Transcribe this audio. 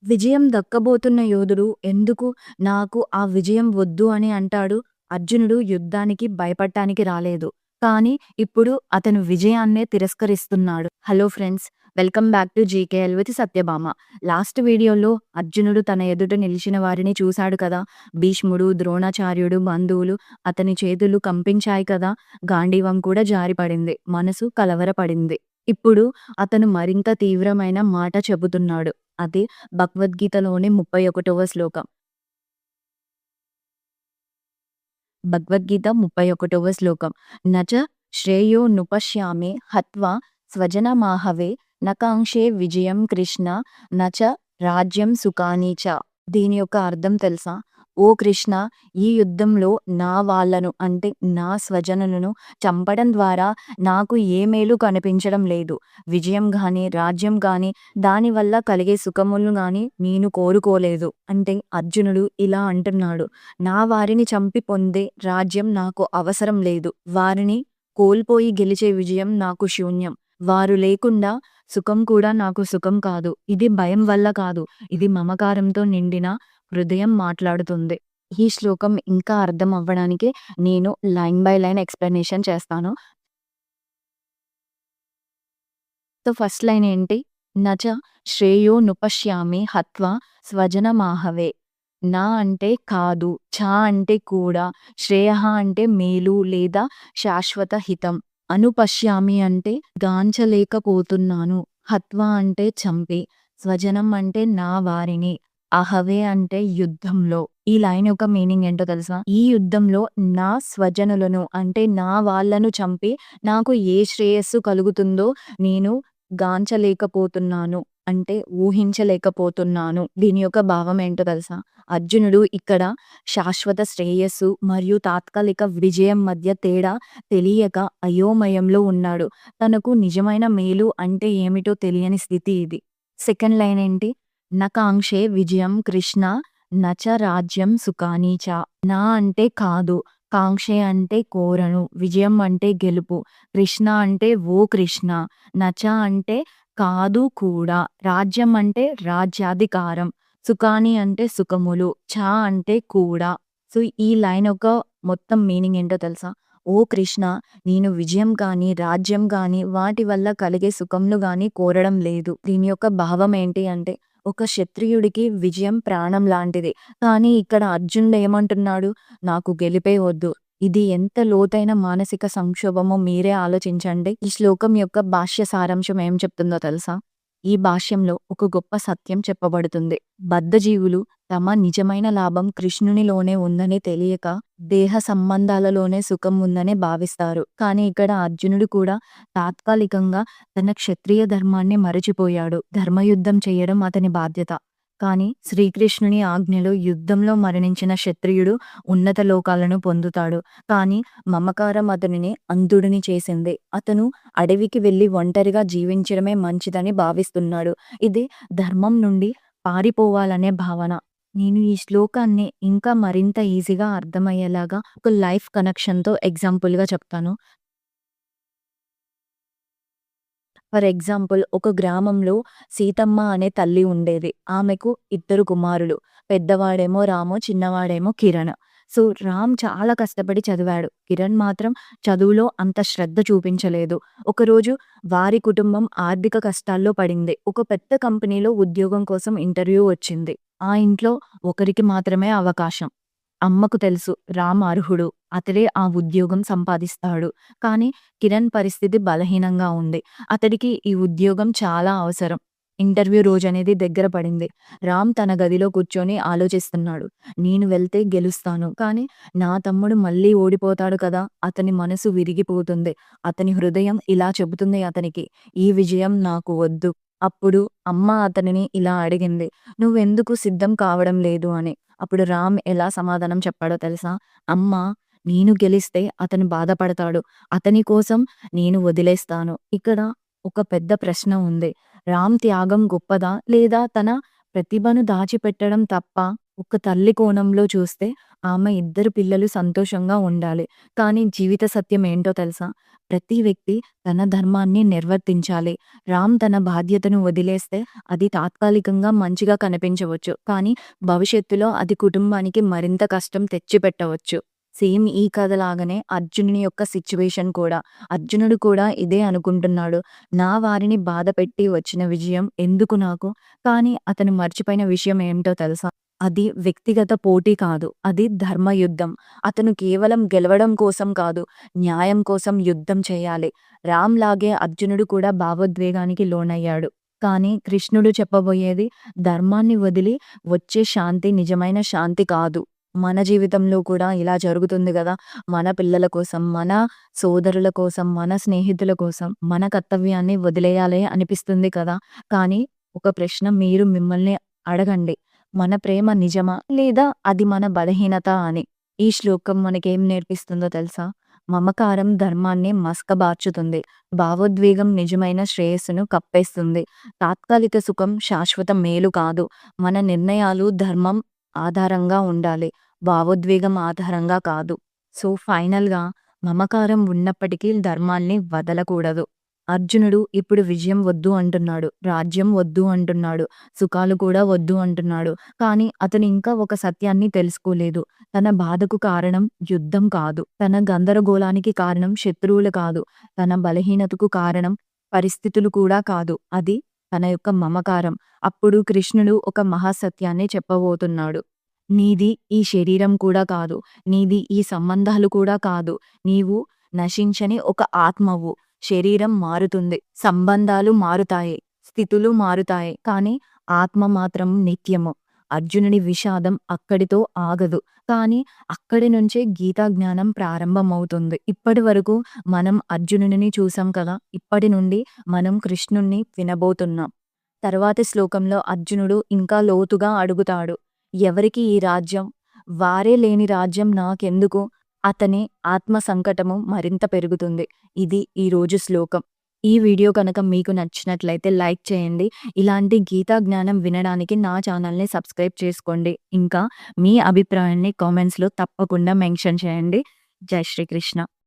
విజయం దక్కబోతున్న యోధుడు ఎందుకు నాకు ఆ విజయం వద్దు అని అంటాడు? అర్జునుడు యుద్ధానికి భయపడటానికి రాలేదు. కానీ ఇప్పుడు అతను విజయాన్నే తిరస్కరిస్తున్నాడు. Hello friends! Welcome back to GKL with Satyabhama. Last వీడియోలో అర్జునుడు తన ఎదుట నిలిచిన వారిని చూశాడు కదా! భీష్ముడు, ద్రోణాచార్యుడు, బంధువులు అతని చేతులు కంపించాయి కదా! గాండీవం కూడా జారిపడింది. మనసు కలవరపడింది. ఇప్పుడు అతను మరింత తీవ్రమైన మాట చెబుతున్నాడు. అది భగవద్గీతలోని 31వ శ్లోకం. భగవద్గీత 31వ శ్లోకం. నచ శ్రేయోనుపశ్యామి హత్వా స్వజనమాహవే నకాంక్షే విజయం కృష్ణ నచ రాజ్యం సుఖాని చ. దీని యొక్క అర్థం తెలుసా? ఓ కృష్ణ, ఈ యుద్ధంలో నా వాళ్ళను అంటే నా స్వజనులను చంపడం ద్వారా నాకు ఏ మేలు కనిపించడం లేదు. విజయం గాని, రాజ్యం గాని, దానివల్ల కలిగే సుఖములు గాని నేను కోరుకోలేదు. అంటే అర్జునుడు ఇలా అంటున్నాడు. నా వారిని చంపి పొందే రాజ్యం నాకు అవసరం లేదు. వారిని కోల్పోయి గెలిచే విజయం నాకు శూన్యం. వారు లేకుండా సుఖం కూడా నాకు సుఖం కాదు. ఇది భయం వల్ల కాదు. ఇది మమకారంతో నిండిన హృదయం మాట్లాడుతుంది. ఈ శ్లోకం ఇంకా అర్థం అవ్వడానికి నేను లైన్ బై లైన్ ఎక్స్‌ప్లనేషన్ చేస్తాను. సో, ఫస్ట్ లైన్ ఏంటి? నచ శ్రేయోనుపశ్యామి హత్వా స్వజనమాహవే. నా అంటే కాదు, ఛ అంటే కూడా, శ్రేయః అంటే మేలు లేదా శాశ్వత హితం. అనుపశ్యామి అంటే గాంచలేకపోతున్నాను. హత్వా అంటే చంపి, స్వజనం అంటే నా వారిని, అహవే అంటే యుద్ధంలో. ఈ లైన్ యొక్క మీనింగ్ ఏంటో తెలుసా? ఈ యుద్ధంలో నా స్వజనులను అంటే నా వాళ్ళను చంపి నాకు ఏ శ్రేయస్సు కలుగుతుందో నేను గాంచలేకపోతున్నాను. అంటే ఊహించలేకపోతున్నాను. దీని యొక్క భావం ఏంటో తెలుసా? అర్జునుడు ఇక్కడ శాశ్వత శ్రేయస్సు మరియు తాత్కాలిక విజయం మధ్య తేడా తెలియక అయోమయంలో ఉన్నాడు. తనకు నిజమైన మేలు అంటే ఏమిటో తెలియని స్థితి ఇది. సెకండ్ లైన్ ఏంటి? నకాంక్షే విజయం కృష్ణ నచ రాజ్యం సుఖాని చ. నా అంటే కాదు, కాంక్షే అంటే కోరను, విజయం అంటే గెలుపు, కృష్ణ అంటే ఓ కృష్ణ, నచ అంటే కాదు కూడా, రాజ్యం అంటే రాజ్యాధికారం, సుఖాని అంటే సుఖములు, చ అంటే కూడా. సో, ఈ లైన్ యొక్క మొత్తం మీనింగ్ ఏంటో తెలుసా? ఓ కృష్ణ, నేను విజయం గాని, రాజ్యం గాని, వాటి వల్ల కలిగే సుఖంలు గాని కోరడం లేదు. దీని యొక్క భావం ఏంటి అంటే, ఒక క్షత్రియుడికి విజయం ప్రాణం లాంటిది. కానీ ఇక్కడ అర్జునుడు ఏమంటున్నాడు? నాకు గెలిపే వద్దు. ఇది ఎంత లోతైన మానసిక సంక్షోభమో మీరే ఆలోచించండి. ఈ శ్లోకం యొక్క భాష్య సారాంశం ఏం చెప్తుందో తెలుసా? ఈ భాష్యంలో ఒక గొప్ప సత్యం చెప్పబడుతుంది. బద్ధజీవులు తమ నిజమైన లాభం కృష్ణునిలోనే ఉందని తెలియక దేహ సంబంధాలలోనే సుఖం ఉందని భావిస్తారు. కానీ ఇక్కడ అర్జునుడు కూడా తాత్కాలికంగా తన క్షత్రియ ధర్మాన్ని మరచిపోయాడు. ధర్మయుద్ధం చేయడం అతని బాధ్యత. కానీ శ్రీకృష్ణుని ఆజ్ఞలో యుద్ధంలో మరణించిన క్షత్రియుడు ఉన్నత లోకాలను పొందుతాడు. కానీ మమకారం అతనిని అంధుడిని చేసింది. అతను అడవికి వెళ్లి ఒంటరిగా జీవించడమే మంచిదని భావిస్తున్నాడు. ఇది ధర్మం నుండి పారిపోవాలనే భావన. నేను ఈ శ్లోకాన్ని ఇంకా మరింత ఈజీగా అర్థమయ్యేలాగా ఒక లైఫ్ కనెక్షన్‌తో ఎగ్జాంపుల్‌గా చెప్తాను. ఫర్ ఎగ్జాంపుల్, ఒక గ్రామంలో సీతమ్మ అనే తల్లి ఉండేది. ఆమెకు ఇద్దరు కుమారులు. పెద్దవాడేమో రాము, చిన్నవాడేమో కిరణ్. సో, రామ్ చాలా కష్టపడి చదివాడు. కిరణ్ మాత్రం చదువులో అంత శ్రద్ధ చూపించలేదు. ఒకరోజు వారి కుటుంబం ఆర్థిక కష్టాల్లో పడింది. ఒక పెద్ద కంపెనీలో ఉద్యోగం కోసం ఇంటర్వ్యూ వచ్చింది. ఆ ఇంట్లో ఒకరికి మాత్రమే అవకాశం. అమ్మకు తెలుసు రామ్ అర్హుడు. అతడే ఆ ఉద్యోగం సంపాదిస్తాడు. కానీ కిరణ్ పరిస్థితి బలహీనంగా ఉంది. అతడికి ఈ ఉద్యోగం చాలా అవసరం. ఇంటర్వ్యూ రోజనేది దగ్గర పడింది. రామ్ తన గదిలో కూర్చొని ఆలోచిస్తున్నాడు. నేను వెళ్తే గెలుస్తాను. కానీ నా తమ్ముడు మళ్ళీ ఓడిపోతాడు కదా! అతని మనసు విరిగిపోతుంది. అతని హృదయం ఇలా చెబుతుంది అతనికి, ఈ విజయం నాకు వద్దు. అప్పుడు అమ్మ అతనిని ఇలా అడిగింది, "నువ్వెందుకు సిద్ధం కావడం లేదు" అని. అప్పుడు రామ్ ఎలా సమాధానం చెప్పాడో తెలుసా? "అమ్మా, నేను గెలిస్తే అతను బాధపడతాడు. అతని కోసం నేను వదిలేస్తాను." ఇక్కడ ఒక పెద్ద ప్రశ్న ఉంది. రామ్ త్యాగం గొప్పదా? లేదా తన ప్రతిభను దాచిపెట్టడం తప్పా? ఒక తల్లి కోణంలో చూస్తే ఆమె ఇద్దరు పిల్లలు సంతోషంగా ఉండాలి. కానీ జీవిత సత్యం ఏంటో తెలుసా? ప్రతి వ్యక్తి తన ధర్మాన్ని నిర్వర్తించాలి. రామ్ తన బాధ్యతను వదిలేస్తే అది తాత్కాలికంగా మంచిగా కనిపించవచ్చు. కానీ భవిష్యత్తులో అది కుటుంబానికి మరింత కష్టం తెచ్చిపెట్టవచ్చు. సేమ్ ఈ కథలాగానే అర్జునుని యొక్క సిట్యుయేషన్ కూడా. అర్జునుడు కూడా ఇదే అనుకుంటున్నాడు. నా వారిని బాధపెట్టి వచ్చిన విజయం ఎందుకు నాకు? కానీ అతను మర్చిపోయిన విషయం ఏంటో తెలుసా? అది వ్యక్తిగత పోటీ కాదు. అది ధర్మయుద్ధం. అతను కేవలం గెలవడం కోసం కాదు, న్యాయం కోసం యుద్ధం చేయాలి. రామ్ లాగే అర్జునుడు కూడా భావోద్వేగానికి లోనయ్యాడు. కానీ కృష్ణుడు చెప్పబోయేది ధర్మాన్ని వదిలి వచ్చే శాంతి నిజమైన శాంతి కాదు. మన జీవితంలో కూడా ఇలా జరుగుతుంది గదా! మన పిల్లల కోసం, మన సోదరుల కోసం, మన స్నేహితుల కోసం మన కర్తవ్యాన్ని వదిలేయాలి అనిపిస్తుంది కదా! కానీ ఒక ప్రశ్న మీరు మిమ్మల్ని అడగండి. మన ప్రేమ నిజమా? లేదా అది మన బలహీనత అని. ఈ శ్లోకం మనకేం నేర్పిస్తుందో తెలుసా? మమకారం ధర్మాన్ని మసకబార్చుతుంది. భావోద్వేగం నిజమైన శ్రేయస్సును కప్పేస్తుంది. తాత్కాలిక సుఖం శాశ్వత మేలు కాదు. మన నిర్ణయాలు ధర్మం ఆధారంగా ఉండాలి. భావోద్వేగం ఆధారంగా కాదు. సో, ఫైనల్‌గా మమకారం ఉన్నప్పటికీ ధర్మాన్ని వదలకూడదు. అర్జునుడు ఇప్పుడు విజయం వద్దు అంటున్నాడు. రాజ్యం వద్దు అంటున్నాడు. సుఖాలు కూడా వద్దు అంటున్నాడు. కానీ అతను ఇంకా ఒక సత్యాన్ని తెలుసుకోలేదు. తన బాధకు కారణం యుద్ధం కాదు. తన గందరగోళానికి కారణం శత్రువులు కాదు. తన బలహీనతకు కారణం పరిస్థితులు కూడా కాదు. అది తన యొక్క మమకారం. అప్పుడు కృష్ణుడు ఒక మహాసత్యాన్ని చెప్పబోతున్నాడు. నీది ఈ శరీరం కూడా కాదు. నీది ఈ సంబంధాలు కూడా కాదు. నీవు నశించని ఒక ఆత్మవు. శరీరం మారుతుంది. సంబంధాలు మారుతాయి. స్థితులు మారుతాయి. కానీ ఆత్మ మాత్రం నిత్యము. అర్జునుడి విషాదం అక్కడితో ఆగదు. కానీ అక్కడి నుంచే గీతా జ్ఞానం ప్రారంభమవుతుంది. ఇప్పటి వరకు మనం అర్జునుడిని చూసాం కదా! ఇప్పటి నుండి మనం కృష్ణుణ్ణి వినబోతున్నాం. తర్వాతి శ్లోకంలో అర్జునుడు ఇంకా లోతుగా అడుగుతాడు. ఎవరికి ఈ రాజ్యం? వారే లేని రాజ్యం నాకెందుకు? అతని ఆత్మ సంకటము మరింత పెరుగుతుంది. ఇది ఈరోజు శ్లోకం. ఈ వీడియో కనుక మీకు నచ్చినట్లయితే లైక్ చేయండి. ఇలాంటి గీతా జ్ఞానం వినడానికి నా ఛానల్‌ని సబ్స్క్రైబ్ చేసుకోండి. ఇంకా మీ అభిప్రాయాన్ని కామెంట్స్‌లో తప్పకుండా మెన్షన్ చేయండి. జై శ్రీకృష్ణ.